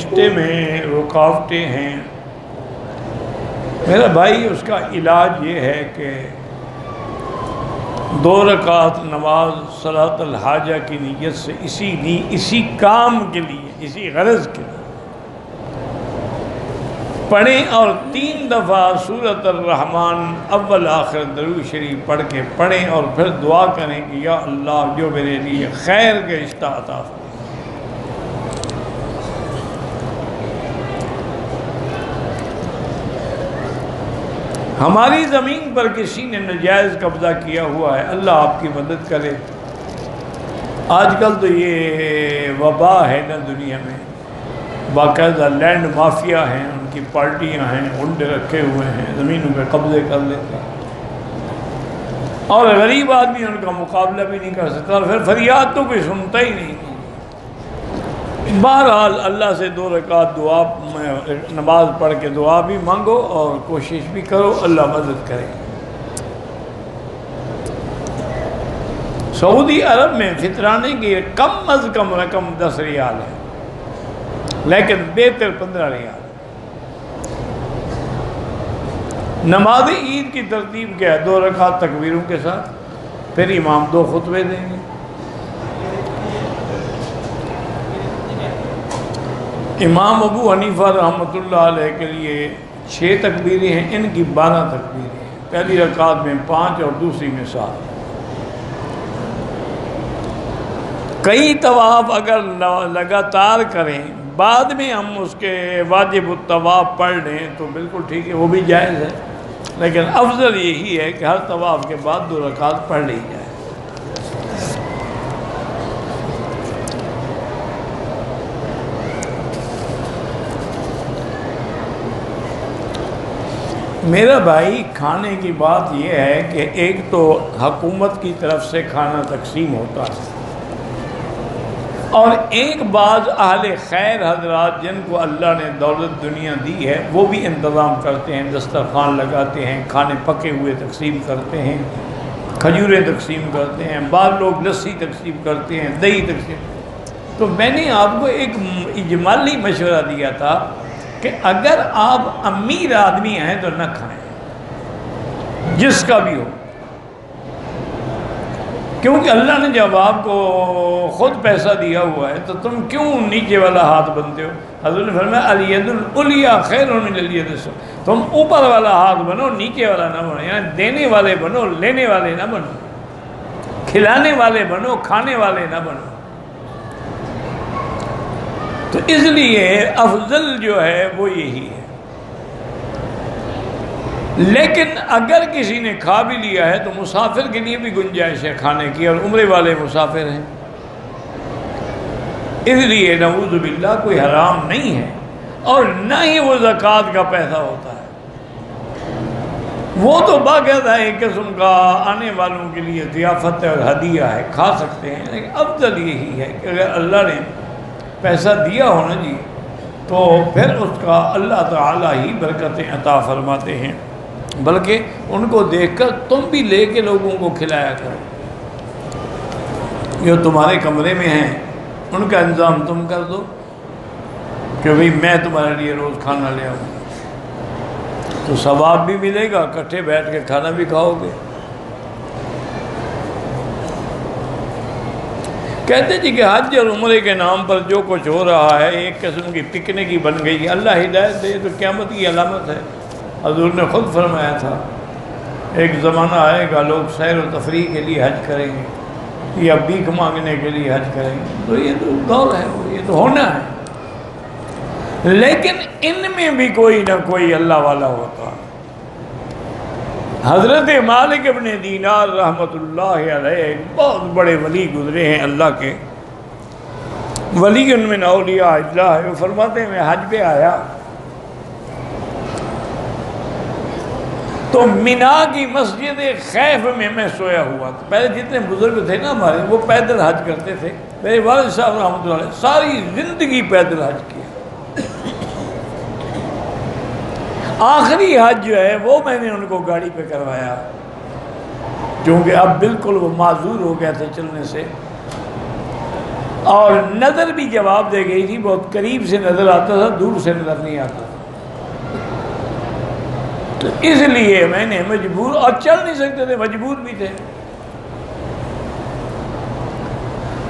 رشتے میں رکاوٹیں ہیں میرا بھائی، اس کا علاج یہ ہے کہ 2 رکعت نماز صلاۃ الحاجہ کی نیت سے اسی کام کے لیے، اسی غرض کے لیے پڑھیں، اور 3 دفعہ سورۃ الرحمن اول آخر درود شریف پڑھ کے پڑھیں، اور پھر دعا کریں کہ یا اللہ جو میرے لیے خیر کے رشتہ عطا فرما۔ ہماری زمین پر کسی نے ناجائز قبضہ کیا ہوا ہے، اللہ آپ کی مدد کرے۔ آج کل تو یہ وبا ہے نا دنیا میں، باقاعدہ لینڈ مافیا ہیں، ان کی پارٹیاں ہیں، گنڈے رکھے ہوئے ہیں، زمینوں پہ قبضے کر لیتے ہیں، اور غریب آدمی ان کا مقابلہ بھی نہیں کر سکتا، اور پھر فریاد تو کوئی سنتا ہی نہیں۔ بہرحال اللہ سے 2 رکعت دعا نماز پڑھ کے دعا بھی مانگو اور کوشش بھی کرو، اللہ مدد کرے۔ سعودی عرب میں فطرانے کی کم از کم رقم 10 ریال ہے، لیکن بہتر 15 ریال۔ نماز عید کی ترتیب کیا ہے؟ 2 رکعت تکبیروں کے ساتھ، پھر امام 2 خطبے دیں گے۔ امام ابو حنیفہ رحمۃ اللہ علیہ کے لیے 6 تکبیریں ہیں، ان کی 12 تکبیریں ہیں، پہلی رکعت میں 5 اور دوسری میں 7۔ کئی طواف اگر لگاتار کریں، بعد میں ہم اس کے واجب الطواف پڑھ لیں تو بالکل ٹھیک ہے، وہ بھی جائز ہے، لیکن افضل یہی ہے کہ ہر طواف کے بعد 2 رکعت پڑھ لی جائے۔ میرا بھائی، کھانے کی بات یہ ہے کہ ایک تو حکومت کی طرف سے کھانا تقسیم ہوتا ہے، اور ایک بعض اہل خیر حضرات جن کو اللہ نے دولت دنیا دی ہے وہ بھی انتظام کرتے ہیں، دسترخوان لگاتے ہیں، کھانے پکے ہوئے تقسیم کرتے ہیں، کھجوریں تقسیم کرتے ہیں، بعض لوگ لسی تقسیم کرتے ہیں، دہی تقسیم۔ تو میں نے آپ کو ایک اجمالی مشورہ دیا تھا کہ اگر آپ امیر آدمی ہیں تو نہ کھائیں، جس کا بھی ہو، کیونکہ اللہ نے جب آپ کو خود پیسہ دیا ہوا ہے تو تم کیوں نیچے والا ہاتھ بنتے ہو؟ حضرت نے فرمایا الید العلیٰ خیر من الید السفلی، تم اوپر والا ہاتھ بنو، نیچے والا نہ بنو، یعنی دینے والے بنو، لینے والے نہ بنو، کھلانے والے بنو، کھانے والے نہ بنو۔ تو اس لیے افضل جو ہے وہ یہی ہے، لیکن اگر کسی نے کھا بھی لیا ہے تو مسافر کے لیے بھی گنجائش ہے کھانے کی، اور عمرے والے مسافر ہیں، اس لیے نعوذ باللہ کوئی حرام نہیں ہے، اور نہ ہی وہ زکوٰۃ کا پیسہ ہوتا ہے، وہ تو باقاعدہ ایک قسم کا آنے والوں کے لیے ضیافت اور ہدیہ ہے، کھا سکتے ہیں، لیکن افضل یہی ہے کہ اگر اللہ نے پیسہ دیا ہو نا جی تو پھر اس کا اللہ تعالیٰ ہی برکتیں عطا فرماتے ہیں، بلکہ ان کو دیکھ کر تم بھی لے کے لوگوں کو کھلایا کرو، جو تمہارے کمرے میں ہیں ان کا انتظام تم کر دو کہ بھئی میں تمہارے لیے روز کھانا لے آؤں، تو ثواب بھی ملے گا، اکٹھے بیٹھ کے کھانا بھی کھاؤ گے۔ کہتے جی کہ حج اور عمرے کے نام پر جو کچھ ہو رہا ہے ایک قسم کی پکنک ہی بن گئی ہے، اللہ ہدایت دے تو قیامت کی علامت ہے۔ حضور نے خود فرمایا تھا ایک زمانہ آئے گا لوگ سیر و تفریح کے لیے حج کریں گے یا بھیک مانگنے کے لیے حج کریں گے، تو یہ تو دور ہے، یہ تو ہونا ہے، لیکن ان میں بھی کوئی نہ کوئی اللہ والا ہوتا۔ حضرت مالک ابن دینار رحمۃ اللہ علیہ ایک بہت بڑے ولی گزرے ہیں اللہ کے، ولی ان من اولیاء اللہ ہے، وہ فرماتے ہیں میں حج پہ آیا تو مینا کی مسجد خیف میں سویا ہوا تھا۔ پہلے جتنے بزرگ تھے نا ہمارے وہ پیدل حج کرتے تھے، میرے والد صاحب رحمۃ اللہ علیہ ساری زندگی پیدل حج کیا، آخری حج جو ہے وہ میں نے ان کو گاڑی پہ کروایا، کیونکہ اب بالکل وہ معذور ہو گیا تھے چلنے سے۔ اور نظر بھی جواب دے گئی تھی، بہت قریب سے نظر آتا تھا، دور سے نظر نہیں آتا تھا۔ تو اس لیے میں نے مجبور، اور چل نہیں سکتے تھے، مجبور بھی تھے،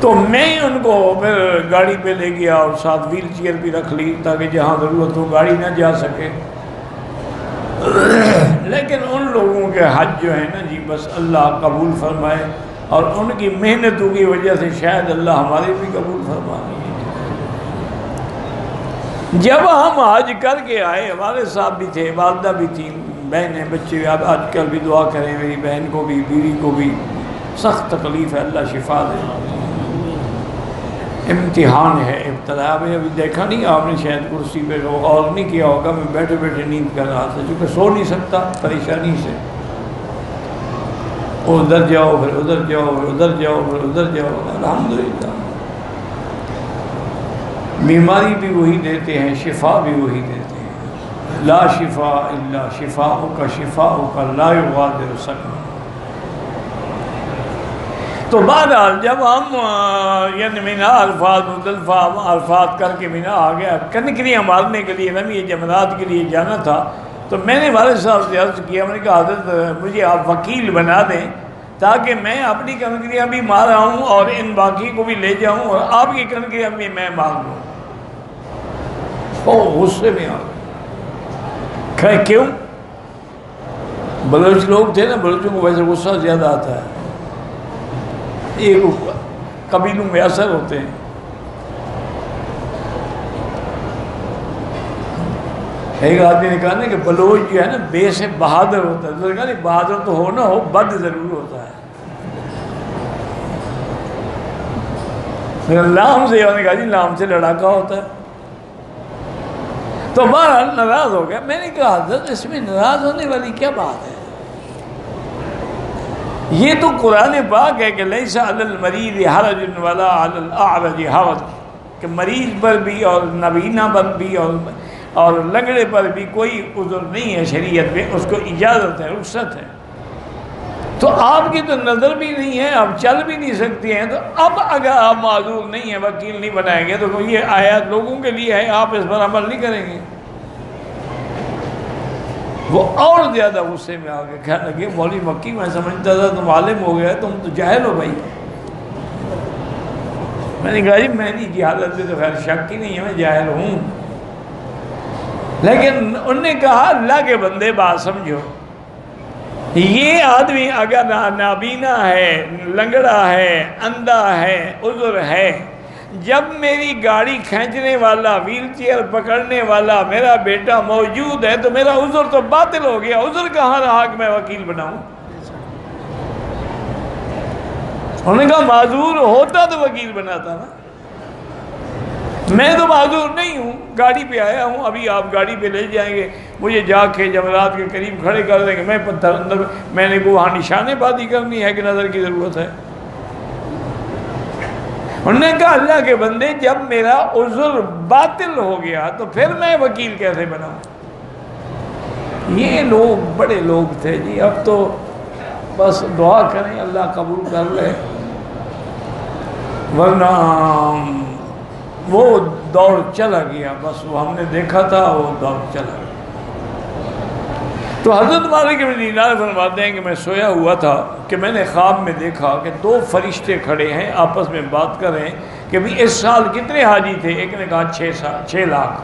تو میں ان کو پھر گاڑی پہ لے گیا اور ساتھ ویل چیئر بھی رکھ لی تاکہ جہاں ضرورت ہو گاڑی نہ جا سکے۔ لیکن ان لوگوں کے حج جو ہے نا جی، بس اللہ قبول فرمائے، اور ان کی محنتوں کی وجہ سے شاید اللہ ہمارے بھی قبول فرمائے۔ جب ہم حج کر کے آئے، ہمارے ساتھ بھی تھے، والدہ بھی تھی، بہنیں، بچے، اب آج کل بھی دعا کریں، میری بہن کو بھی، بیوی کو بھی سخت تکلیف ہے، اللہ شفا دے، امتحان ہے، ابتلا۔ میں ابھی دیکھا نہیں آپ نے، شاید کرسی پہ اور نہیں کیا ہوگا، میں بیٹھے بیٹھے نیند کر رہا تھا، چونکہ سو نہیں سکتا پریشانی سے، ادھر جاؤ پھر ادھر جاؤ، پھر ادھر جاؤ، پھر ادھر جاؤ۔ الحمدللہ بیماری بھی وہی دیتے ہیں، شفا بھی وہی دیتے ہیں، لا شفا الا شفاؤک شفاؤک لا یغادر سقما۔ تو بہرحال جب ہم یعنی مینا عرفات، مزدلفہ عرفات کر کے مینا آ گیا، کنکریاں مارنے کے لیے، رمی جمرات کے لیے جانا تھا، تو میں نے والد صاحب سے عرض کیا، میں نے کہا حضرت مجھے آپ وکیل بنا دیں تاکہ میں اپنی کنکریاں بھی مار آؤں اور ان باقی کو بھی لے جاؤں، اور آپ کی کنکریاں بھی میں مار لوں۔ غصے میں آ گئے، کیوں؟ بلوچ لوگ تھے نا، بلوچوں کو ویسے غصہ زیادہ آتا ہے، ایک قبیلوں میں اثر ہوتے ہیں۔ ایک آدمی نے کہا نا کہ بلوچ جو ہے نا بے سے بہادر ہوتا ہے، تو نے کہا نہیں، بہادر تو ہو نہ ہو، بد ضرور ہوتا ہے۔ لام سے، انہوں نے کہا جی لام سے لڑاکا ہوتا ہے۔ تو بہرحال ناراض ہو گیا۔ میں نے کہا حضرت اس میں ناراض ہونے والی کیا بات ہے؟ یہ تو قرآن پاک ہے کہ لیس علی المریض حرج ولا علی الاعرج حرج، کہ مریض پر بھی اور نابینا پر بھی اور لنگڑے پر بھی کوئی عذر نہیں ہے شریعت میں، اس کو اجازت ہے، رخصت ہے۔ تو آپ کی تو نظر بھی نہیں ہے، آپ چل بھی نہیں سکتی ہیں، تو اب اگر آپ معذور نہیں ہیں، وکیل نہیں بنائیں گے، تو یہ آیات لوگوں کے لیے ہے، آپ اس پر عمل نہیں کریں گے۔ وہ اور زیادہ غصے میں آ گئے، کہنے لگے مولوی مکی میں سمجھتا تھا تم عالم ہو گیا، تم تو جاہل ہو بھائی۔ میں نے کہا جی میں نہیں، جہالت سے تو خیر شک ہی نہیں ہے، میں جاہل ہوں، لیکن انہوں نے کہا اللہ کے بندے بات سمجھو، یہ آدمی اگر نابینا ہے، لنگڑا ہے، اندھا ہے، عذر ہے، جب میری گاڑی کھینچنے والا، ویل چیئر پکڑنے والا میرا بیٹا موجود ہے تو میرا عذر تو باطل ہو گیا، عذر کہاں رہا کہ میں وکیل بناؤں؟ انہوں نے کہا معذور ہوتا تو وکیل بناتا نا، میں تو معذور نہیں ہوں، گاڑی پہ آیا ہوں، ابھی آپ گاڑی پہ لے جائیں گے، مجھے جا کے جمرات کے قریب کھڑے کر دیں گے، میں پتھر اندر، میں نے کو وہاں نشانے بازی کرنی ہے کہ نظر کی ضرورت ہے؟ انہوں نے کہا اللہ کے بندے جب میرا عذر باطل ہو گیا تو پھر میں وکیل کیسے بناؤں؟ یہ لوگ بڑے لوگ تھے جی۔ اب تو بس دعا کریں اللہ قبول کر لے، ورنہ وہ دور چلا گیا، بس وہ ہم نے دیکھا تھا، وہ دور چلا گیا۔ تو حضرت مالک بن دینار فرماتے ہیں کہ میں سویا ہوا تھا کہ میں نے خواب میں دیکھا کہ دو فرشتے کھڑے ہیں، آپس میں بات کر رہے ہیں کہ بھی اس سال کتنے حاجی تھے؟ ایک نے کہا 6 لاکھ،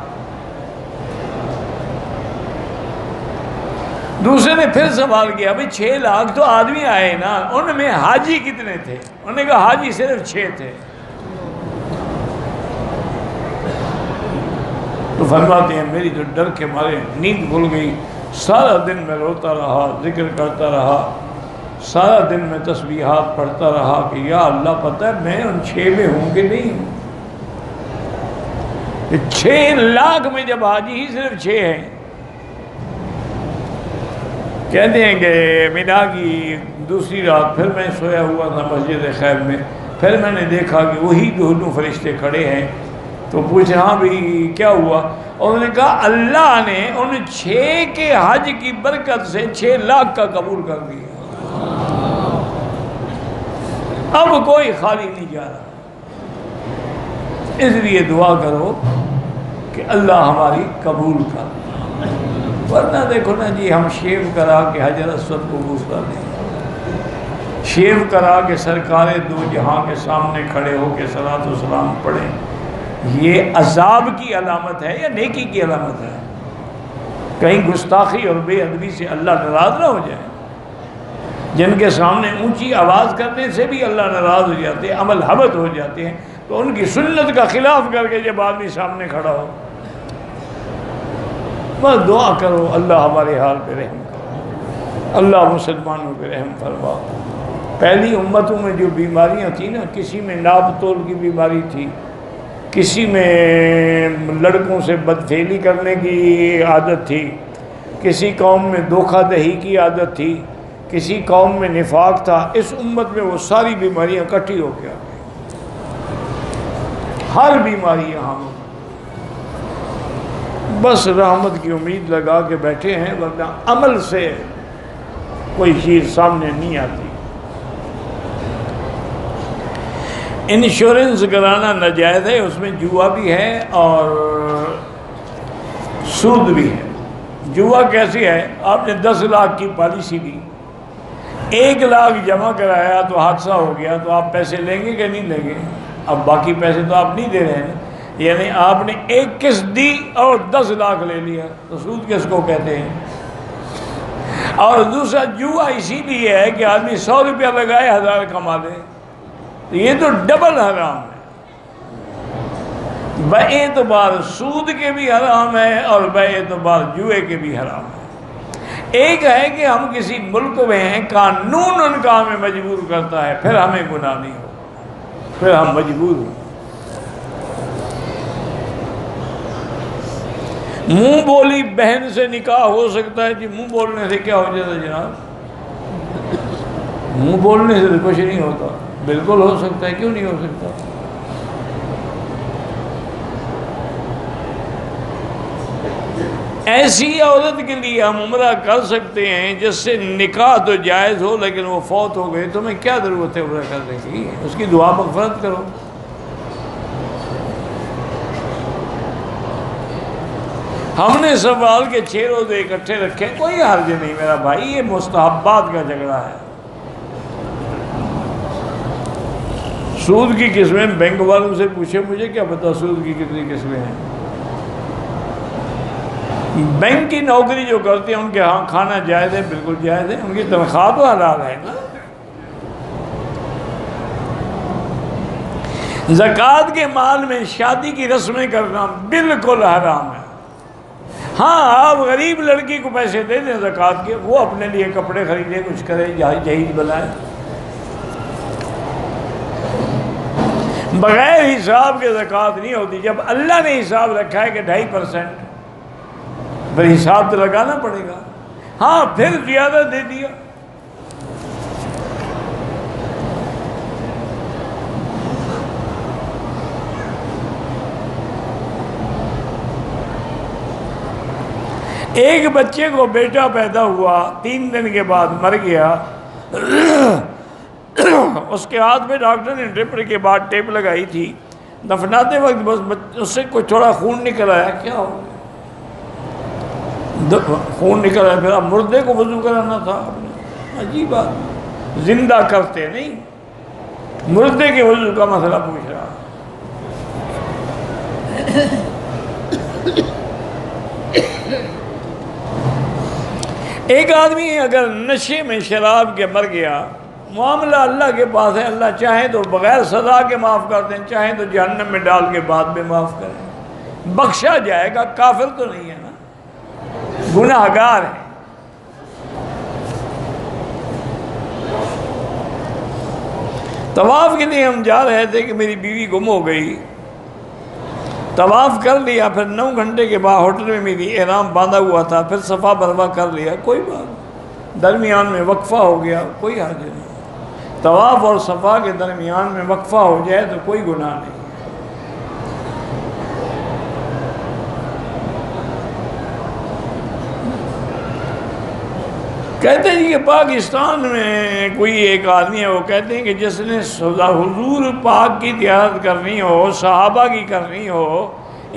دوسرے نے پھر سوال کیا بھئی 6 لاکھ تو آدمی آئے نا، ان میں حاجی کتنے تھے؟ انہوں نے کہا حاجی صرف 6 تھے۔ تو فرماتے ہیں میری تو ڈر کے مارے نیند کھل گئی، سارا دن میں روتا رہا، ذکر کرتا رہا، سارا دن میں تسبیحات پڑھتا رہا کہ یا اللہ پتہ ہے میں ان 6 میں ہوں کہ نہیں ہوں۔ 6 لاکھ میں جب حاجی ہی صرف 6 ہیں۔ کہتے ہیں کہ مینا کی دوسری رات پھر میں سویا ہوا تھا مسجد خیب میں، پھر میں نے دیکھا کہ وہی دونوں فرشتے کھڑے ہیں۔ تو پوچھے ہاں بھی کیا ہوا؟ اور انہوں نے کہا اللہ نے ان 6 کے حج کی برکت سے 6 لاکھ کا قبول کر دیا، اب کوئی خالی نہیں جا رہا۔ اس لیے دعا کرو کہ اللہ ہماری قبول کر، ورنہ دیکھو نا جی، ہم شیو کرا کے حجر اسود کو بوس کر دیں، شیو کرا کے سرکار دو جہاں کے سامنے کھڑے ہو کے صلاۃ و سلام پڑھیں، یہ عذاب کی علامت ہے یا نیکی کی علامت ہے؟ کہیں گستاخی اور بے ادبی سے اللہ ناراض نہ ہو جائے؟ جن کے سامنے اونچی آواز کرنے سے بھی اللہ ناراض ہو جاتے ہیں، عمل حبط ہو جاتے ہیں، تو ان کی سنت کا خلاف کر کے جب آدمی سامنے کھڑا ہو، بس دعا کرو اللہ ہمارے حال پہ رحم کرو، اللہ مسلمانوں پہ رحم فرما۔ پہلی امتوں میں جو بیماریاں تھیں نا، کسی میں ناپ تول کی بیماری تھی، کسی میں لڑکوں سے بدفعلی کرنے کی عادت تھی، کسی قوم میں دھوکہ دہی کی عادت تھی، کسی قوم میں نفاق تھا، اس امت میں وہ ساری بیماریاں اکٹھی ہو کے آ گئی، ہر بیماری یہاں بس رحمت کی امید لگا کے بیٹھے ہیں، ورنہ عمل سے کوئی چیز سامنے نہیں آتی۔ انشورنس کرانا ناجائز ہے، اس میں جوا بھی ہے اور سود بھی ہے۔ جوا کیسی ہے؟ آپ نے 10 لاکھ کی پالیسی دی، 1 لاکھ جمع کرایا تو حادثہ ہو گیا، تو آپ پیسے لیں گے کہ نہیں لیں گے؟ اب باقی پیسے تو آپ نہیں دے رہے ہیں، یعنی آپ نے 1 قسط دی اور 10 لاکھ لے لیا، تو سود کس کو کہتے ہیں؟ اور دوسرا جوا اسی لیے ہے کہ آدمی 100 روپیہ لگائے 1000 کما لے، تو یہ تو ڈبل حرام ہے، باعتبار سود کے بھی حرام ہے اور باعتبار جوئے کے بھی حرام ہے۔ ایک ہے کہ ہم کسی ملک میں ہیں، قانون ان کا ہمیں مجبور کرتا ہے، پھر ہمیں گناہ نہیں ہو، پھر ہم مجبور ہیں۔ منہ بولی بہن سے نکاح ہو سکتا ہے جی؟ منہ بولنے سے کیا ہو جاتا ہے جناب؟ منہ بولنے سے کچھ نہیں ہوتا، بالکل ہو سکتا ہے، کیوں نہیں ہو سکتا؟ ایسی عورت کے لیے ہم عمرہ کر سکتے ہیں جس سے نکاح تو جائز ہو لیکن وہ فوت ہو گئے، تمہیں کیا ضرورت ہے عمرہ کرنے کی؟ اس کی دعا مغفرت کرو۔ ہم نے سوال کے 6 روزے اکٹھے رکھے، کوئی حرج نہیں میرا بھائی، یہ مستحبات کا جھگڑا ہے۔ سود کی قسمیں بینک والوں سے پوچھے، مجھے کیا پتا سود کی کتنی قسمیں ہیں۔ بینک کی نوکری جو کرتے ہیں ان کے ہاں کھانا جائز ہے، بالکل جائز ہے، ان کی تنخواہ تو حلال ہے نا۔ زکوٰۃ کے مال میں شادی کی رسمیں کرنا بالکل حرام ہے۔ ہاں آپ غریب لڑکی کو پیسے دے دیں زکوٰۃ کے، وہ اپنے لیے کپڑے خریدے، کچھ کرے، جہیز بنائے، بغیر حساب کے زکوٰۃ نہیں ہوتی۔ جب اللہ نے حساب رکھا ہے کہ 2.5%، پھر حساب تو لگانا پڑے گا۔ ہاں پھر زیادہ دے دیا، ایک بچے کو بیٹا پیدا ہوا، 3 دن کے بعد مر گیا، اس کے ہاتھ میں ڈاکٹر نے ڈرپ کے بعد ٹیپ لگائی تھی، دفناتے وقت بس اس سے کوئی تھوڑا خون نکل آیا، کیا ہو گیا؟ خون نکل آیا، پھر اب مردے کو وضو کرانا تھا۔ عجیب بات، زندہ کرتے نہیں، مردے کے وضو کا مسئلہ پوچھ رہا۔ ایک آدمی اگر نشے میں شراب کے مر گیا، معاملہ اللہ کے پاس ہے، اللہ چاہیں تو بغیر سزا کے معاف کر دیں، چاہیں تو جہنم میں ڈال کے بعد میں معاف کریں، بخشا جائے گا، کافر تو نہیں ہے نا، گناہ گار ہے۔ طواف کے لیے ہم جا رہے تھے کہ میری بیوی گم ہو گئی، طواف کر لیا، پھر 9 گھنٹے کے بعد ہوٹل میں میری احرام باندھا ہوا تھا، پھر صفا مروا کر لیا، کوئی بات، درمیان میں وقفہ ہو گیا، کوئی حرج نہیں۔ طواف اور صفا کے درمیان میں وقفہ ہو جائے تو کوئی گناہ نہیں۔ کہتے ہیں کہ پاکستان میں کوئی ایک آدمی ہے، وہ کہتے ہیں کہ جس نے حضور پاک کی زیارت کرنی ہو، صحابہ کی کرنی ہو،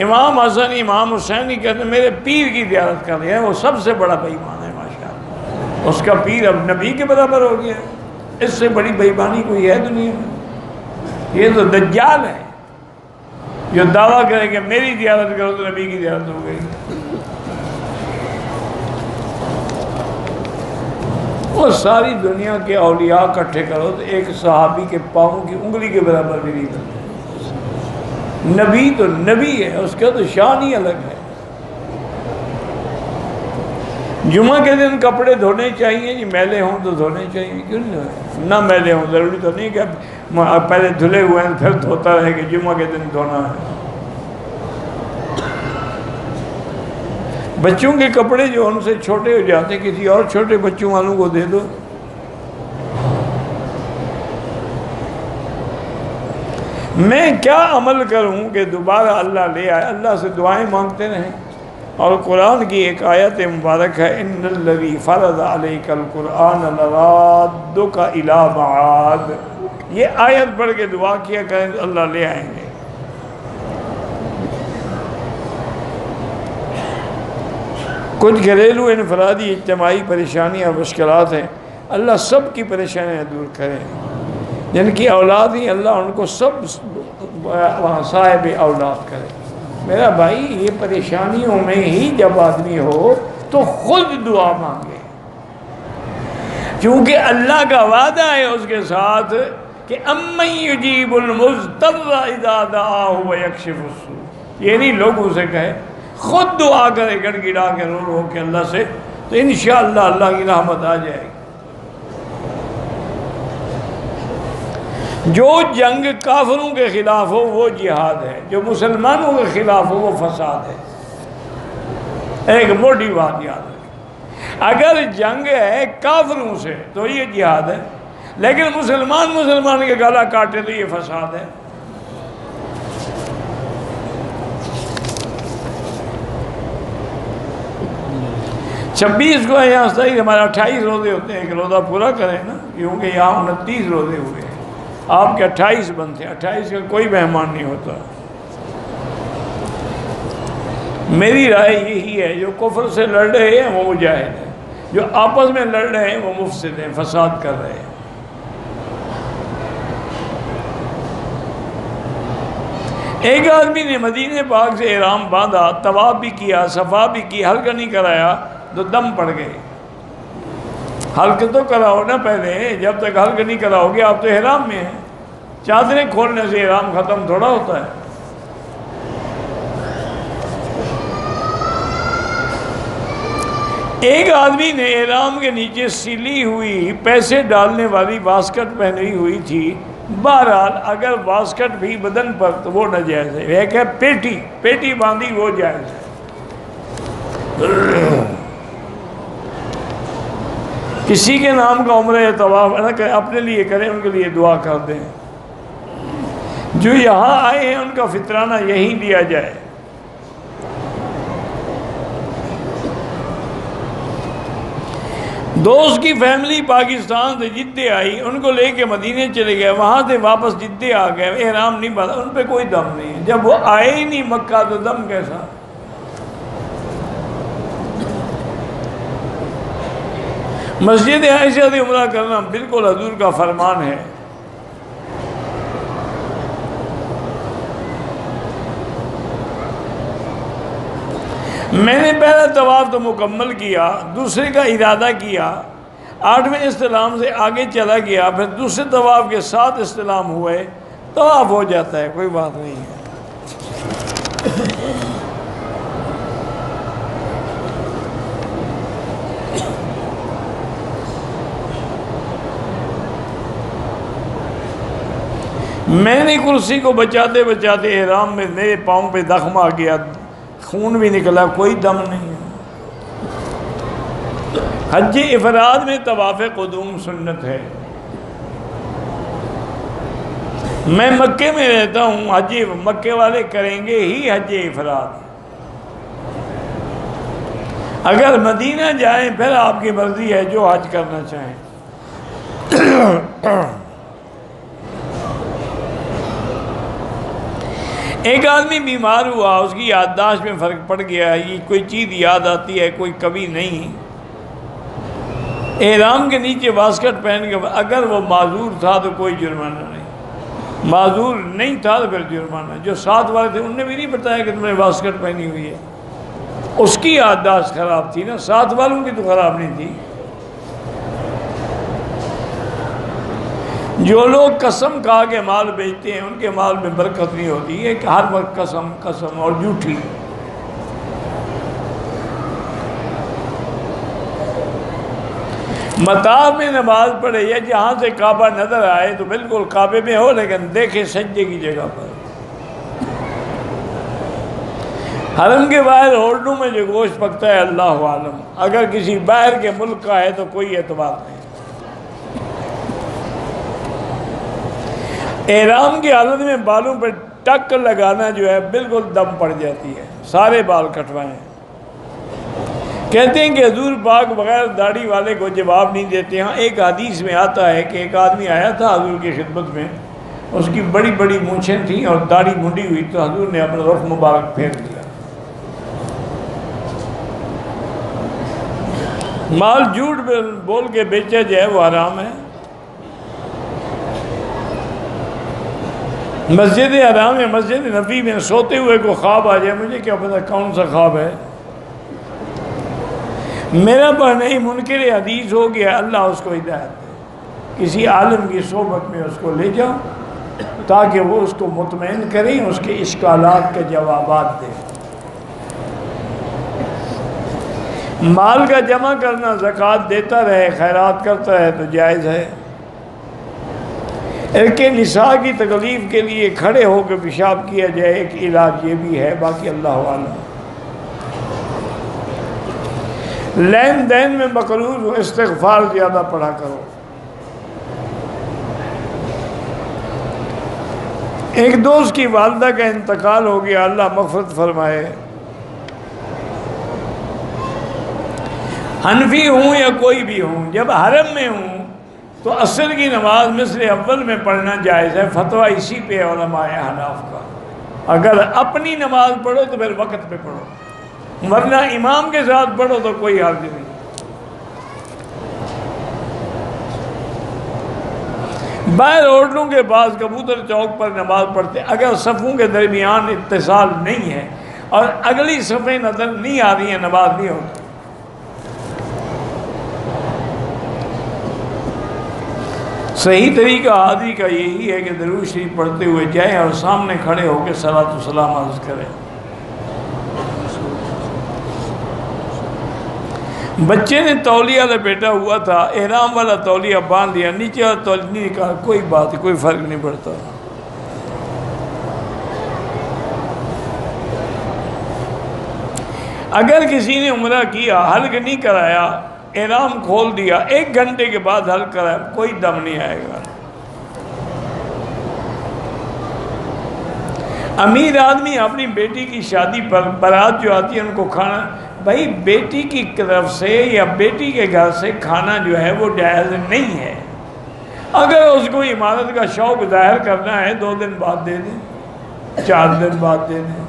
امام حسن امام حسین کی کہتے ہیں میرے پیر کی زیارت کرنی ہے، وہ سب سے بڑا بے ایمان ہے ماشاءاللہ۔ اس کا پیر اب نبی کے برابر ہو گیا، اس سے بڑی بے ایمانی کوئی ہے دنیا میں؟ یہ تو دجال ہے جو دعویٰ کرے کہ میری زیارت کرو تو نبی کی زیارت ہو گئی۔ وہ ساری دنیا کے اولیاء اکٹھے کرو تو ایک صحابی کے پاؤں کی انگلی کے برابر بھی نہیں بنتے۔ نبی تو نبی ہے، اس کا تو شان ہی الگ ہے۔ جمعہ کے دن کپڑے دھونے چاہیے جی، میلے ہوں تو دھونے چاہیے، کیوں نہیں؟ نہ میلے ہوں، ضروری تو نہیں کہ پہلے دھلے ہوئے ہیں پھر دھوتا رہے کہ جمعہ کے دن دھونا ہے۔ بچوں کے کپڑے جو ان سے چھوٹے ہو جاتے ہیں کسی اور چھوٹے بچوں والوں کو دے دو۔ میں کیا عمل کروں کہ دوبارہ اللہ لے آئے؟ اللہ سے دعائیں مانگتے رہیں۔ اور قرآن کی ایک آیت مبارک ہے، ان الذی فرض علیک القرآن لرادک الی معاد۔ یہ آیت پڑھ کے دعا کیا کریں تو اللہ لے آئیں گے۔ کچھ گھریلو انفرادی اجتماعی پریشانیاں اور مشکلات ہیں، اللہ سب کی پریشانیاں دور کرے۔ جن کی اولاد ہی اللہ ان کو سب صاحب اولاد کرے۔ میرا بھائی یہ پریشانیوں میں ہی جب آدمی ہو تو خود دعا مانگے، کیونکہ اللہ کا وعدہ ہے اس کے ساتھ کہ امن یجیب المضطر اذا دعاہ ویکشف السوء۔ یہ نہیں لوگوں سے کہے، خود دعا کرے گڑ گڑا کے رو رو کے اللہ سے، تو انشاءاللہ اللہ کی رحمت آ جائے گی۔ جو جنگ کافروں کے خلاف ہو وہ جہاد ہے، جو مسلمانوں کے خلاف ہو وہ فساد ہے۔ ایک موٹی بات یاد رکھیں، اگر جنگ ہے کافروں سے تو یہ جہاد ہے، لیکن مسلمان کے گلا کاٹے تو یہ فساد ہے۔ 26 کو یہاں صحیح ہمارا 28 روزے ہوتے ہیں، ایک روزہ پورا کریں نا، کیونکہ یہاں 29 روزے ہوئے ہیں، آپ کے 28 بنتے ہیں، 28 کا کوئی مہمان نہیں ہوتا۔ میری رائے یہی ہے، جو کفر سے لڑ رہے ہیں وہ مجاہد ہیں، جو آپس میں لڑ رہے ہیں وہ مفسد ہیں، فساد کر رہے ہیں۔ ایک آدمی نے مدینہ پاک سے احرام باندھا، طواف بھی کیا، صفا بھی کی، حلق نہیں کرایا تو دم پڑ گئے۔ حلق تو کراؤ نا پہلے، جب تک حلق نہیں کراؤ گے آپ تو احرام میں ہیں۔ چادریں کھولنے سے احرام ختم تھوڑا ہوتا ہے۔ ایک آدمی نے احرام کے نیچے سلی ہوئی پیسے ڈالنے والی باسکٹ پہنی ہوئی تھی۔ بہرحال اگر باسکٹ بھی بدن پر تو وہ ناجائز ہے۔ ایک ہے پیٹی باندھی وہ جائز ہے۔ کسی کے نام کا عمرہ یا طواف نہ کریں، اپنے لیے کریں، ان کے لیے دعا کر دیں۔ جو یہاں آئے ہیں ان کا فطرانہ یہی دیا جائے۔ دوست کی فیملی پاکستان سے جدے آئی، ان کو لے کے مدینے چلے گئے، وہاں سے واپس جدے آ گئے، احرام نہیں باندھا، ان پہ کوئی دم نہیں ہے۔ جب وہ آئے ہی نہیں مکہ تو دم کیسا؟ مسجد عائشہ سے عمرہ کرنا بالکل حضور کا فرمان ہے۔ میں نے پہلا طواف تو مکمل کیا، دوسرے کا ارادہ کیا، 8ویں استلام سے آگے چلا گیا، پھر دوسرے طواف کے 7 استلام ہوئے، طواف ہو جاتا ہے، کوئی بات نہیں ہے۔ میں نے کرسی کو بچاتے بچاتے احرام میں میرے پاؤں پہ زخم آ گیا، خون بھی نکلا، کوئی دم نہیں ہے۔ حج افراد میں طواف قدوم سنت ہے۔ میں مکے میں رہتا ہوں، حج مکے والے کریں گے ہی حج افراد۔ اگر مدینہ جائیں پھر آپ کی مرضی ہے جو حج کرنا چاہیں۔ ایک آدمی بیمار ہوا، اس کی یادداشت میں فرق پڑ گیا، یہ کوئی چیز یاد آتی ہے کوئی کبھی نہیں۔ احرام کے نیچے واسکٹ پہن کے، اگر وہ معذور تھا تو کوئی جرمانہ نہیں، معذور نہیں تھا تو پھر جرمانہ۔ جو ساتھ والے تھے انہوں نے بھی نہیں بتایا کہ تم نے واسکٹ پہنی ہوئی ہے، اس کی یادداشت خراب تھی نا، ساتھ والوں کی تو خراب نہیں تھی۔ جو لوگ قسم کھا کے مال بیچتے ہیں ان کے مال میں برکت نہیں ہوتی ہے، کہ ہر وقت قسم قسم اور جھوٹی۔ مطاف میں نماز پڑھے یا جہاں سے کعبہ نظر آئے تو بالکل کعبے میں ہو، لیکن دیکھے سجدے کی جگہ پر۔ حرم کے باہر ہوٹلوں میں جو گوشت پکتا ہے اللہ عالم، اگر کسی باہر کے ملک کا ہے تو کوئی اعتبار نہیں۔ احرام کی حالت میں بالوں پہ ٹک لگانا جو ہے بالکل دم پڑ جاتی ہے، سارے بال کٹوائیں۔ کہتے ہیں کہ حضور پاک بغیر داڑھی والے کو جواب نہیں دیتے۔ ہاں ایک حدیث میں آتا ہے کہ ایک آدمی آیا تھا حضور کی خدمت میں، اس کی بڑی بڑی مونچھیں تھیں اور داڑھی منڈی ہوئی، تو حضور نے اپنا رخ مبارک پھیر دیا۔ مال جھوٹ بول کے بیچا جائے وہ حرام ہے۔ مسجد حرام میں مسجد نبی میں سوتے ہوئے کو خواب آ جائے، مجھے کیا پتہ کون سا خواب ہے، میرا پر نہیں، منکر حدیث ہو گیا، اللہ اس کو ہدایت دے۔ کسی عالم کی صحبت میں اس کو لے جاؤ تاکہ وہ اس کو مطمئن کریں، اس کے اشکالات کے جوابات دیں۔ مال کا جمع کرنا، زکوٰۃ دیتا رہے، خیرات کرتا رہے تو جائز ہے۔ عرق نساء کی تکلیف کے لیے کھڑے ہو کے پیشاب کیا جائے، ایک علاج یہ بھی ہے، باقی اللہ عالم۔ لین دین میں مقروض ہو، استغفار زیادہ پڑھا کرو۔ ایک دوست کی والدہ کا انتقال ہو گیا، اللہ مغفرت فرمائے۔ حنفی ہوں یا کوئی بھی ہوں، جب حرم میں ہوں تو عصر کی نماز مصر اول میں پڑھنا جائز ہے، فتویٰ اسی پہ علماء احناف کا۔ اگر اپنی نماز پڑھو تو پھر وقت پہ پڑھو، ورنہ امام کے ساتھ پڑھو تو کوئی حرج نہیں۔ باہر ہوٹلوں کے پاس کبوتر چوک پر نماز پڑھتے، اگر صفوں کے درمیان اتصال نہیں ہے اور اگلی صفیں نظر نہیں آ رہی ہیں، نماز نہیں ہوتی۔ صحیح طریقہ حاضری کا یہی ہے کہ درود شریف پڑھتے ہوئے جائیں اور سامنے کھڑے ہو کے صلاۃ و سلام عرض کریں۔ بچے نے تولیہ لپیٹا ہوا تھا، احرام والا تولیہ باندھ لیا، نیچے والا تولیہ نہیں نکالا، کوئی بات کوئی فرق نہیں پڑتا۔ اگر کسی نے عمرہ کیا، حلق نہیں کرایا، احرام کھول دیا، 1 گھنٹے کے بعد حلق کرایا، کوئی دم نہیں آئے گا۔ امیر آدمی اپنی بیٹی کی شادی پر بارات جو آتی ہے ان کو کھانا، بھائی بیٹی کی طرف سے یا بیٹی کے گھر سے کھانا جو ہے وہ جائز نہیں ہے۔ اگر اس کو عمارت کا شوق ظاہر کرنا ہے 2 دن بعد دے دیں، 4 دن بعد دے دیں۔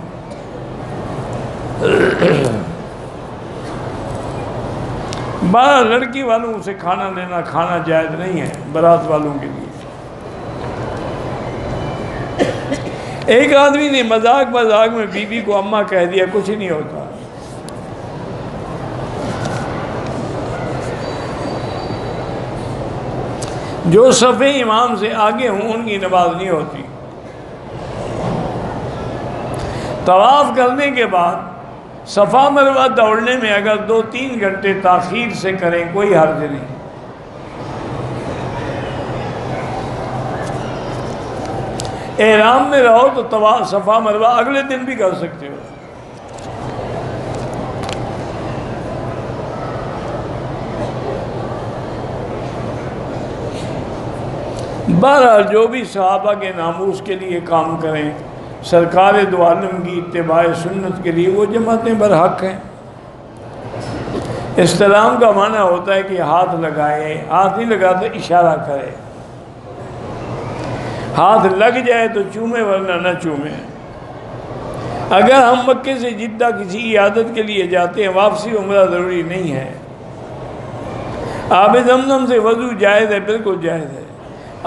بارہ لڑکی والوں سے کھانا لینا کھانا جائز نہیں ہے بارات والوں کے لیے۔ ایک آدمی نے مذاق میں بی بی کو اماں کہہ دیا، کچھ نہیں ہوتا۔ جو صفیں امام سے آگے ہوں ان کی نماز نہیں ہوتی۔ طواف کرنے کے بعد صفا مروہ دوڑنے میں اگر 2-3 گھنٹے تاخیر سے کریں کوئی حرج نہیں۔ احرام میں رہو تو طواف صفا مروہ اگلے دن بھی کر سکتے ہو۔ بہرحال جو بھی صحابہ کے ناموس کے لیے کام کریں، سرکار دو عالم کی اتباع سنت کے لیے، وہ جماعتیں برحق ہیں۔ استلام کا معنی ہوتا ہے کہ ہاتھ لگائے، ہاتھ نہیں لگاتے اشارہ کرے، ہاتھ لگ جائے تو چومے ورنہ نہ چومے۔ اگر ہم مکے سے جدہ کسی عیادت کے لیے جاتے ہیں، واپسی عمرہ ضروری نہیں ہے۔ آب زمزم سے وضو جائز ہے، بالکل جائز ہے۔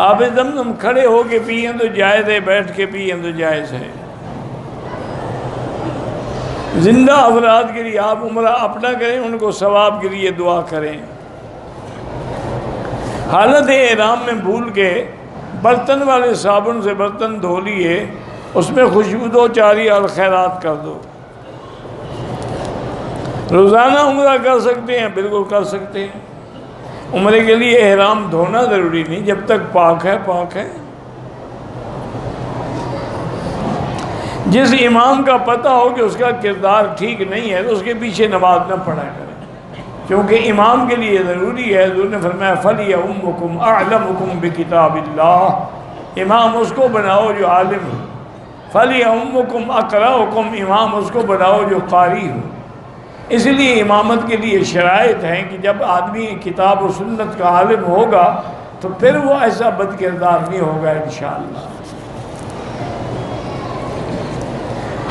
آب زمزم کھڑے ہو کے پئیں تو جائز ہے، بیٹھ کے پئیں تو جائز ہے۔ زندہ افراد کے لیے آپ عمرہ اپنا کریں، ان کو ثواب کے لیے دعا کریں۔ حالت احرام میں بھول کے برتن والے صابن سے برتن دھو لیے، اس میں خوشبو دو چاری اور خیرات کر دو۔ روزانہ عمرہ کر سکتے ہیں، بالکل کر سکتے ہیں۔ عمرے کے لیے احرام دھونا ضروری نہیں، جب تک پاک ہے پاک ہے۔ جس امام کا پتہ ہو کہ اس کا کردار ٹھیک نہیں ہے تو اس کے پیچھے نماز نہ پڑھا کریں، کیونکہ امام کے لیے ضروری ہے۔ حضور نے فرمایا فَلْيَؤُمُّكُمْ أَعْلَمُكُمْ بِكِتَابِ اللَّهِ، امام اس کو بناؤ جو عالم ہو۔ فَلْيَؤُمُّكُمْ أَقْرَأُكُمْ، امام اس کو بناؤ جو قاری ہو۔ اس لیے امامت کے لیے شرائط ہیں کہ جب آدمی کتاب و سنت کا عالم ہوگا تو پھر وہ ایسا بد کردار نہیں ہوگا انشاءاللہ۔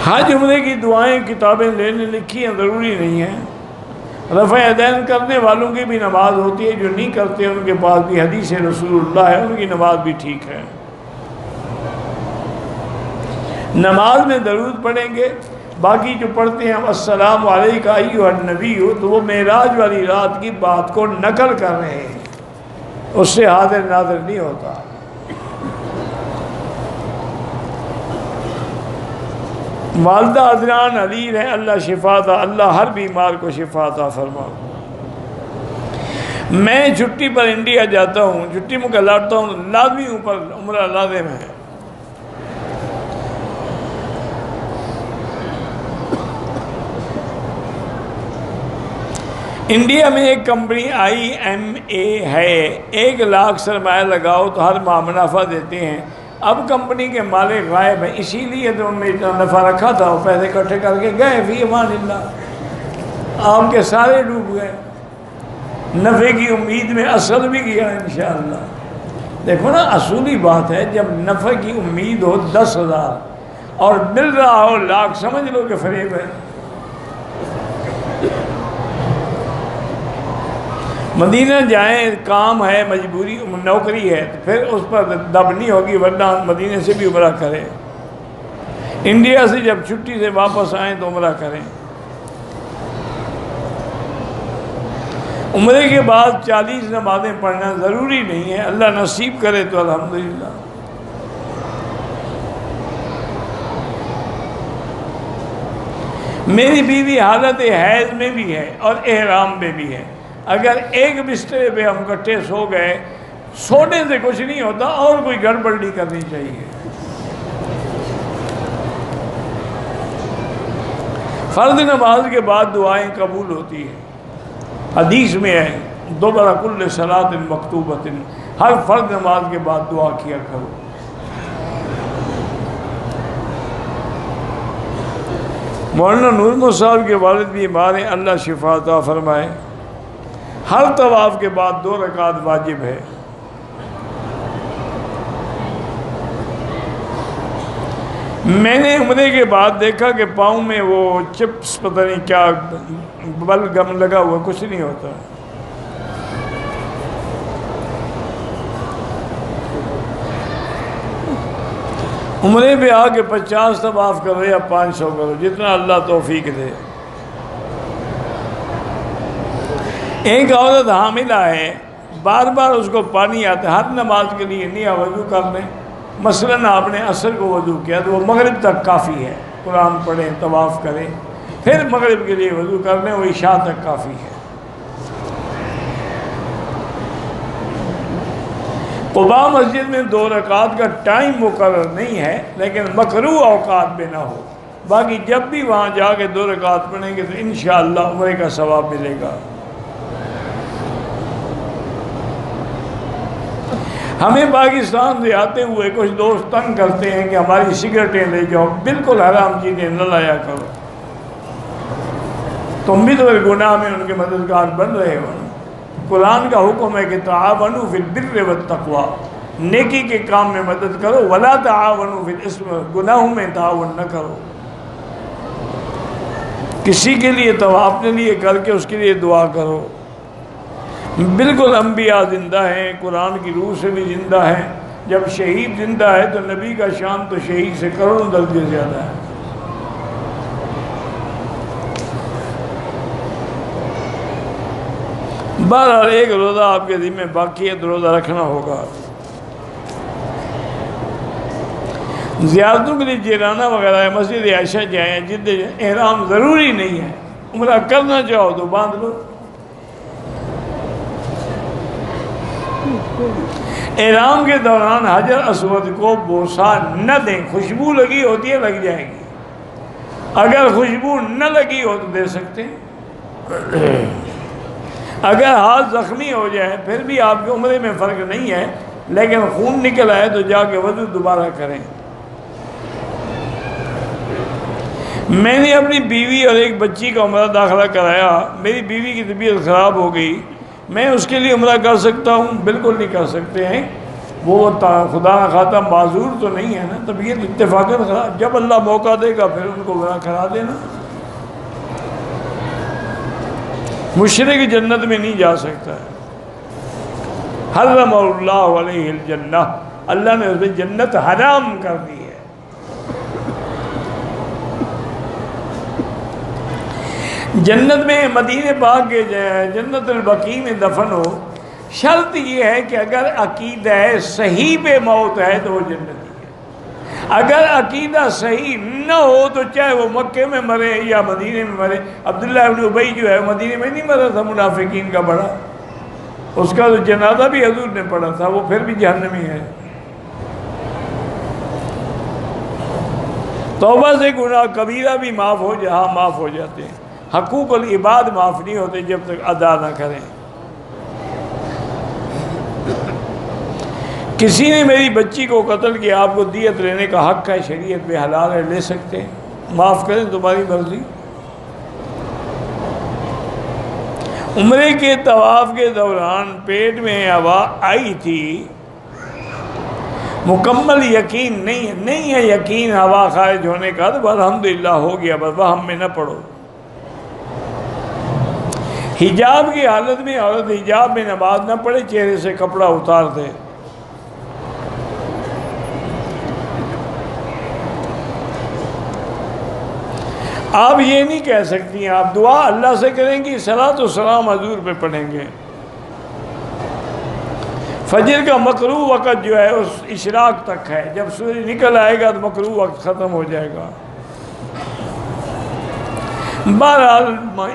حج عمرے کی دعائیں کتابیں لینے لکھی ہیں، ضروری نہیں ہے۔ رفع یدین کرنے والوں کی بھی نماز ہوتی ہے، جو نہیں کرتے ان کے پاس بھی حدیث رسول اللہ ہے، ان کی نماز بھی ٹھیک ہے۔ نماز میں درود پڑھیں گے، باقی جو پڑھتے ہیں السلام علیکہ ایھا النبی، تو وہ معراج والی رات کی بات کو نقل کر رہے ہیں، اس سے حاضر ناظر نہیں ہوتا۔ والدہ عذران علیل ہیں، اللہ شفا عطا، اللہ ہر بیمار کو شفا عطا فرما۔ میں چھٹی پر انڈیا جاتا ہوں، چھٹی میں لوٹتا ہوں، لازمی اوپر عمرہ لازم ہے۔ انڈیا میں ایک کمپنی IMA ہے، 1 لاکھ سرمایہ لگاؤ تو ہر ماہ منافع دیتے ہیں۔ اب کمپنی کے مالک غائب ہیں، اسی لیے تو انہوں نے اتنا نفع رکھا تھا، وہ پیسے اکٹھے کر کے گئے فی امان اللہ، آپ کے سارے ڈوب گئے۔ نفع کی امید میں اصل بھی گیا انشاءاللہ۔ دیکھو نا، اصولی بات ہے، جب نفع کی امید ہو 10,000 اور مل رہا ہو لاکھ، سمجھ لو کہ فریب ہے۔ مدینہ جائیں، کام ہے، مجبوری، نوکری ہے، تو پھر اس پر دب نہیں ہوگی، ورنہ مدینے سے بھی عمرہ کریں۔ انڈیا سے جب چھٹی سے واپس آئیں تو عمرہ کریں۔ عمرے کے بعد 40 نمازیں پڑھنا ضروری نہیں ہے، اللہ نصیب کرے تو الحمدللہ۔ میری بیوی حالت حیض میں بھی ہے اور احرام میں بھی ہے، اگر ایک بسترے پہ ہم اکٹھے سو گئے، سونے سے کچھ نہیں ہوتا، اور کوئی گڑبڑ نہیں کرنی چاہیے۔ فرض نماز کے بعد دعائیں قبول ہوتی ہیں، حدیث میں ہے دبر کل صلاۃ مکتوبۃ، ہر فرض نماز کے بعد دعا کیا کرو۔ مولانا نور محمد صاحب کے والد بھی ہمارے، اللہ شفا عطا فرمائے۔ ہر طواف کے بعد 2 رکعت واجب ہے۔ میں نے عمرے کے بعد دیکھا کہ پاؤں میں وہ چپس پتہ نہیں کیا بل گم لگا ہوا، کچھ نہیں ہوتا۔ عمرے پہ آ کے 50 طواف کرو یا 500 کرو، جتنا اللہ توفیق دے۔ ایک عورت حاملہ ہے، بار بار اس کو پانی آتا ہے، ہر نماز کے لیے نہیں وضو کر لیں۔ مثلاً آپ نے عصر کو وضو کیا تو وہ مغرب تک کافی ہے، قرآن پڑھیں، طواف کریں، پھر مغرب کے لیے وضو کر لیں، وہ عشاء تک کافی ہے۔ قباء مسجد میں 2 رکعت کا ٹائم مقرر نہیں ہے، لیکن مکروہ اوقات میں نہ ہو، باقی جب بھی وہاں جا کے 2 رکعت پڑھیں گے تو انشاءاللہ عمرے کا ثواب ملے گا۔ ہمیں پاکستان سے آتے ہوئے کچھ دوست تنگ کرتے ہیں کہ ہماری سگریٹیں لے جاؤ، بالکل حرام چیزیں نہ لایا کرو۔ تم بھی تو ایک گناہ میں ان کے مددگار بن رہے ہو. قرآن کا حکم ہے کہ تعاونوا فی البر والتقوی، نیکی کے کام میں مدد کرو، ولا تعاونوا فی الاسم، گناہوں میں تعاون نہ کرو. کسی کے لیے تو اپنے لیے کر کے اس کے لیے دعا کرو. بالکل انبیاء زندہ ہیں، قرآن کی روح سے بھی زندہ ہیں. جب شہید زندہ ہے تو نبی کا شان تو شہید سے کروڑوں درجے زیادہ ہے. بہرحال ایک روزہ آپ کے ذمہ باقی ہے تو روزہ رکھنا ہوگا. زیارتوں کے لیے جیرانہ وغیرہ ہے، مسجد عائشہ جائیں، جد احرام ضروری نہیں ہے. عمرہ کرنا چاہو تو باندھ لو. احرام کے دوران حجر اسود کو بوسہ نہ دیں. خوشبو لگی ہوتی ہے، لگ جائے گی. اگر خوشبو نہ لگی ہو تو دے سکتے ہیں. اگر ہاتھ زخمی ہو جائے پھر بھی آپ کے عمرے میں فرق نہیں ہے، لیکن خون نکل آئے تو جا کے وضو دوبارہ کریں. میں نے اپنی بیوی اور ایک بچی کا عمرہ داخلہ کرایا. میری بیوی کی طبیعت خراب ہو گئی. میں اس کے لیے عمرہ کر سکتا ہوں؟ بالکل نہیں کر سکتے ہیں. وہ خدا نہ خواستہ معذور تو نہیں ہے نا، طبیعت اتفاقاً خراب. جب اللہ موقع دے گا پھر ان کو عمرہ کرا دینا. مشرک جنت میں نہیں جا سکتا ہے. حرم اللہ علیہ الجنہ، اللہ نے اس میں جنت حرام کر دی ہے. جنت میں مدینہ پاک کے جنت البقیع میں دفن ہو. شرط یہ ہے کہ اگر عقیدہ صحیح پہ موت ہے تو وہ جنتی ہے. اگر عقیدہ صحیح نہ ہو تو چاہے وہ مکے میں مرے یا مدینے میں مرے. عبداللہ ابن ابی جو ہے مدینے میں نہیں مرا تھا، منافقین کا بڑا. اس کا تو جنازہ بھی حضور نے پڑھا تھا، وہ پھر بھی جہنمی ہے. توبہ سے گناہ کبیرہ بھی معاف ہو جائے، ہاں معاف ہو جاتے ہیں. حقوق العباد معاف نہیں ہوتے جب تک ادا نہ کریں. کسی نے میری بچی کو قتل کیا، آپ کو دیت لینے کا حق ہے، شریعت پہ حلال ہے، لے سکتے ہیں. معاف کریں، تمہاری مرضی. عمرے کے طواف کے دوران پیٹ میں ہوا آئی تھی، مکمل یقین نہیں ہے یقین ہوا خارج ہونے کا تو الحمدللہ ہو گیا، بس وہم میں نہ پڑو. حجاب کی حالت میں عورت حجاب میں نماز نہ پڑھے، چہرے سے کپڑا اتار دے. آپ یہ نہیں کہہ سکتی ہیں، آپ دعا اللہ سے کریں گی، صلاۃ و سلام حضور پہ پڑھیں گے. فجر کا مکروہ وقت جو ہے اس اشراق تک ہے. جب سورج نکل آئے گا تو مکروہ وقت ختم ہو جائے گا. بہرحال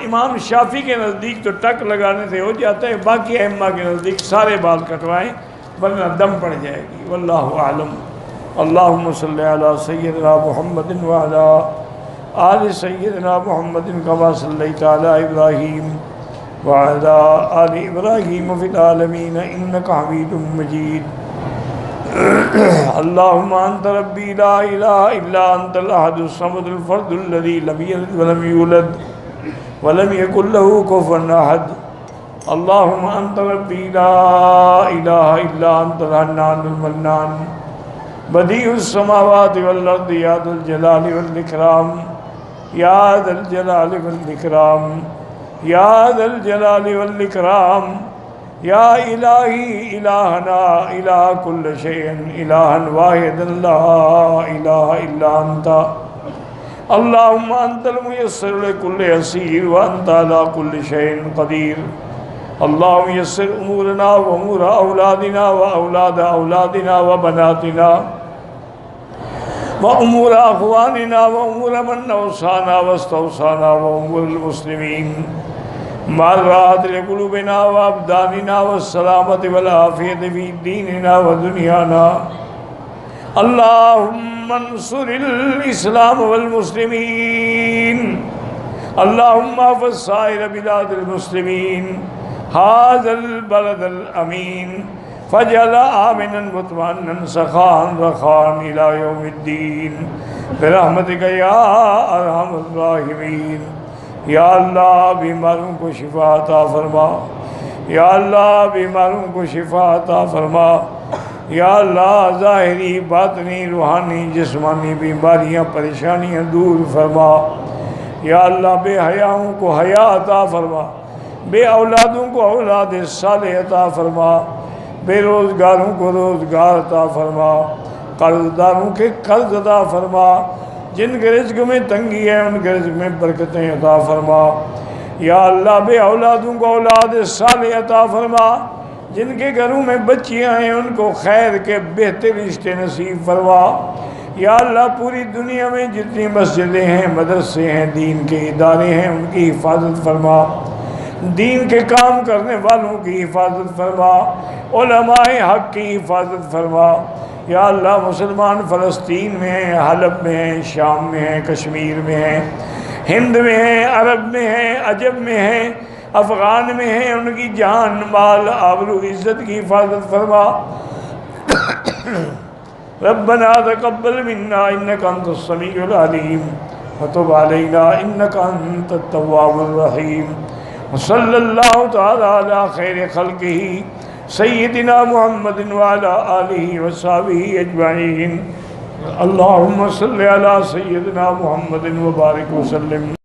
امام شافعی کے نزدیک تو ٹک لگانے سے ہو جاتا ہے، باقی ائمہ کے نزدیک سارے بال کٹوائیں ورنہ دم پڑ جائے گی. واللہ اعلم. اللہم صلی علی سیدنا محمد وعلی آل سیدنا محمد کما صلیت علی ابراہیم وعلی آل ابراہیم فی العالمین انک حمید مجید. اللہم انت ربی لا الہ الا انت الاحد الصمد الفرد الذی لم یلد ولم یولد ولم یکن له کفوا احد. اللہم انت ربی لا الہ الا انت الحنان المنان بدیع السماوات والارض یا ذا الجلال والاکرام یا ذا الجلال والاکرام یا ذا الجلال والاکرام یا الہی الہنا الہ کل شیء الہا واحدا لا الہ الا انت. اللہم انت الميسر لكل عسیر وانت على كل شیء قدیر. اللہم یسر امورنا وامور اولادنا واولاد اولادنا وبناتنا وامور اخواننا وامور من اوصانا واستوصانا وامور المسلمین مع الراحة لقلوبنا وابداننا والسلامة والعافية في ديننا ودنيانا. اللهم انصر الإسلام والمسلمين. اللهم احفظ سائر بلاد المسلمين هذا البلد الأمين فاجعل آمنا مطمئنا سخاء رخاء إلى يوم الدين برحمتك يا أرحم الراحمين یا اللہ بیماروں کو شفا عطا فرما، یا اللہ بیماروں کو شفا عطا فرما، یا اللہ ظاہری باطنی روحانی جسمانی بیماریاں پریشانیاں دور فرما، یا اللہ بے حیاؤں کو حیا عطا فرما، بے اولادوں کو اولاد صالح عطا فرما، بے روزگاروں کو روزگار عطا فرما، قرض داروں کے قرض عطا فرما، جن کے رزق میں تنگی ہے ان کے رزق میں برکتیں عطا فرما، یا اللہ بے اولادوں کو اولاد صالح عطا فرما، جن کے گھروں میں بچیاں ہیں ان کو خیر کے بہتر رشتے نصیب فرما، یا اللہ پوری دنیا میں جتنی مسجدیں ہیں مدرسے ہیں دین کے ادارے ہیں ان کی حفاظت فرما، دین کے کام کرنے والوں کی حفاظت فرما، علماء حق کی حفاظت فرما، یا اللہ مسلمان فلسطین میں ہیں، حلب میں ہیں، شام میں ہیں، کشمیر میں ہیں، ہند میں ہیں، عرب میں ہیں، عجم میں ہیں، افغان میں ہیں، ان کی جان مال آبرو عزت کی حفاظت فرما۔ ربنا تقبل منا انك انت السميع العليم وتب علينا انك انت التواب الرحيم، وصلى الله تعالى على خير خلقه سيدنا محمد وعلى آله وصحبه اجمعين۔ اللهم صل على سيدنا محمد وبارك وسلم۔